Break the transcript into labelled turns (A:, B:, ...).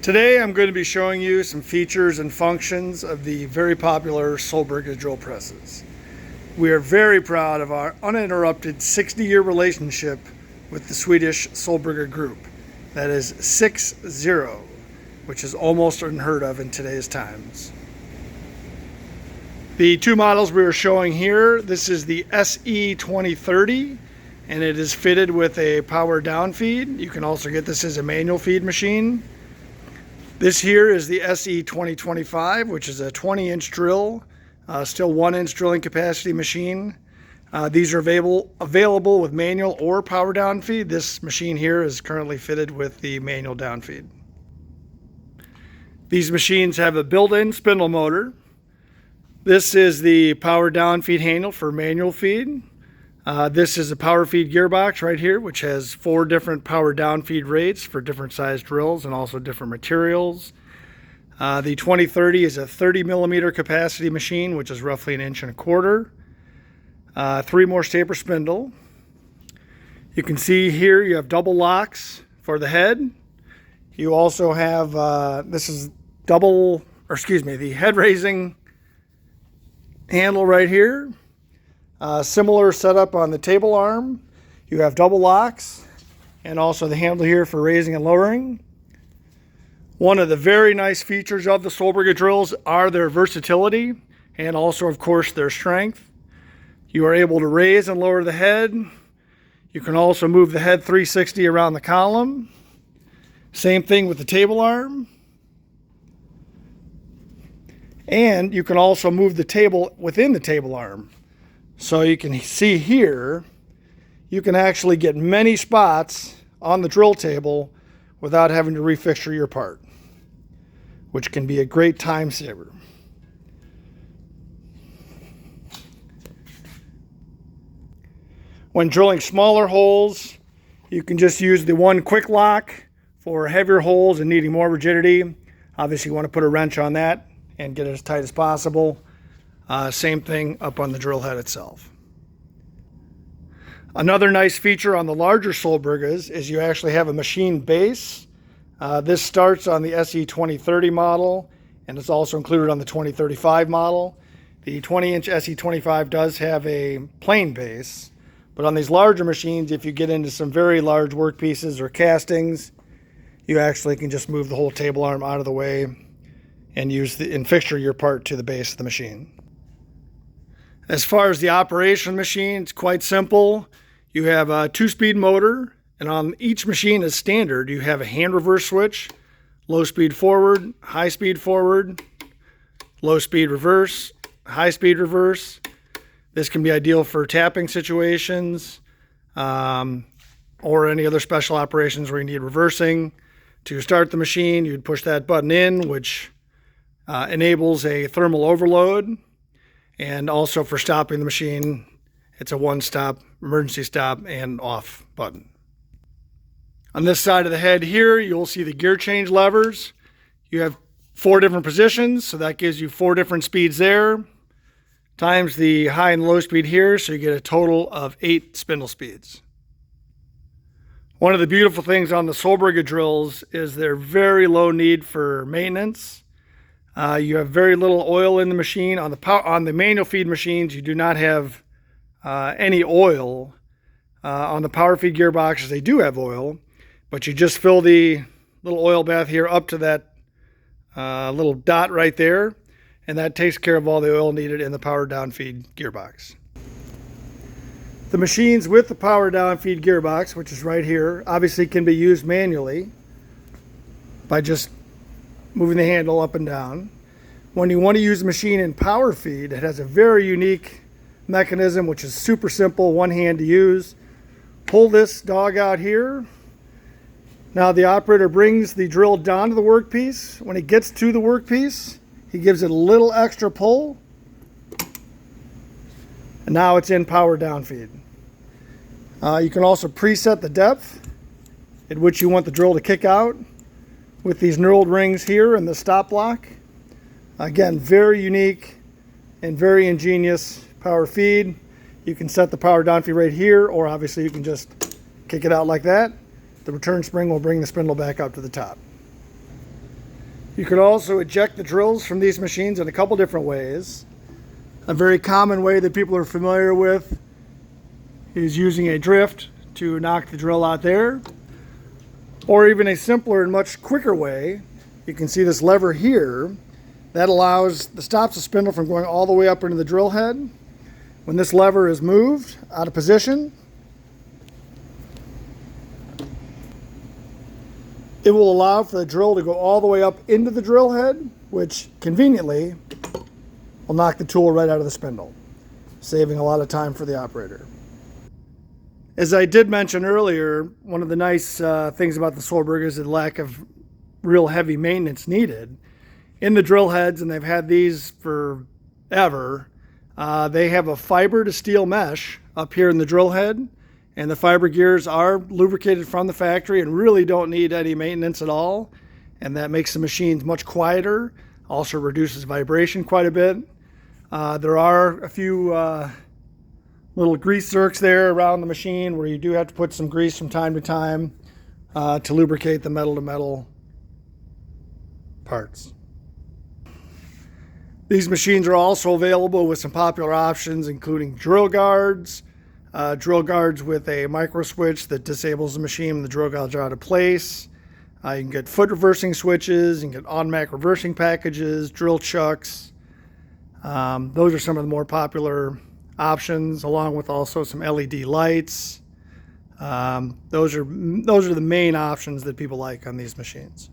A: Today I'm going to be showing you some features and functions of the very popular Solberga drill presses. We are very proud of our uninterrupted 60-year relationship with the Swedish Solberga group. That is 60, which is almost unheard of in today's times. The two models we are showing here, this is the SE 2030, and it is fitted with a power down feed. You can also get this as a manual feed machine. This here is the SE 2025, which is a 20-inch drill, still 1-inch drilling capacity machine. These are available with manual or power down feed. This machine here is currently fitted with the manual down feed. These machines have a built-in spindle motor. This is the power down feed handle for manual feed. This is a power feed gearbox right here, which has 4 different power down feed rates for different size drills and also different materials. The 2030 is a 30 millimeter capacity machine, which is roughly 1.25 inches. 3 more staper spindle. You can see here you have double locks for the head. You also have, the head raising handle right here. Similar setup on the table arm. You have double locks and also the handle here for raising and lowering. One of the very nice features of the Solberga drills are their versatility and also, of course, their strength. You are able to raise and lower the head. You can also move the head 360 around the column. Same thing with the table arm. And you can also move the table within the table arm. So you can see here, you can actually get many spots on the drill table without having to refixture your part, which can be a great time saver. When drilling smaller holes, you can just use the one quick lock. For heavier holes and needing more rigidity, obviously you want to put a wrench on that and get it as tight as possible. Same thing up on the drill head itself. Another nice feature on the larger Solbergas is you actually have a machine base. This starts on the SE 2030 model and it's also included on the 2035 model. The 20-inch SE 25 does have a plain base, but on these larger machines, if you get into some very large workpieces or castings, you actually can just move the whole table arm out of the way and fixture your part to the base of the machine. As far as the operation of the machine, it's quite simple. You have a 2-speed motor, and on each machine as standard, you have a hand reverse switch, low speed forward, high speed forward, low speed reverse, high speed reverse. This can be ideal for tapping situations or any other special operations where you need reversing. To start the machine, you'd push that button in, which enables a thermal overload. And also for stopping the machine, it's a one-stop, emergency stop and off button. On this side of the head here, you'll see the gear change levers. You have 4 different positions, so that gives you 4 different speeds there, times the high and low speed here, so you get a total of 8 spindle speeds. One of the beautiful things on the Solberga drills is their very low need for maintenance. You have very little oil in the machine. On the manual feed machines, you do not have any oil. On the power feed gearboxes, they do have oil, but you just fill the little oil bath here up to that little dot right there, and that takes care of all the oil needed in the power down feed gearbox. The machines with the power down feed gearbox, which is right here, obviously can be used manually by just moving the handle up and down. When you want to use the machine in power feed, it has a very unique mechanism, which is super simple, one hand to use. Pull this dog out here. Now the operator brings the drill down to the workpiece. When he gets to the workpiece, he gives it a little extra pull. And now it's in power down feed. You can also preset the depth at which you want the drill to kick out with these knurled rings here and the stop block. Again, very unique and very ingenious power feed. You can set the power down feed right here, or obviously you can just kick it out like that. The return spring will bring the spindle back up to the top. You can also eject the drills from these machines in a couple different ways. A very common way that people are familiar with is using a drift to knock the drill out there, or even a simpler and much quicker way. You can see this lever here that stops the spindle from going all the way up into the drill head. When this lever is moved out of position, it will allow for the drill to go all the way up into the drill head, which conveniently will knock the tool right out of the spindle, saving a lot of time for the operator. As I did mention earlier, one of the nice things about the Solberga is the lack of real heavy maintenance needed. In the drill heads, and they've had these forever, they have a fiber to steel mesh up here in the drill head, and the fiber gears are lubricated from the factory and really don't need any maintenance at all, and that makes the machines much quieter, also reduces vibration quite a bit. There are a few little grease zerks there around the machine where you do have to put some grease from time to time to lubricate the metal-to-metal parts. These machines are also available with some popular options, including drill guards with a micro switch that disables the machine when the drill guards are out of place. You can get foot reversing switches, you can get automatic reversing packages, drill chucks. Those are some of the more popular options, along with also some LED lights. Those are the main options that people like on these machines.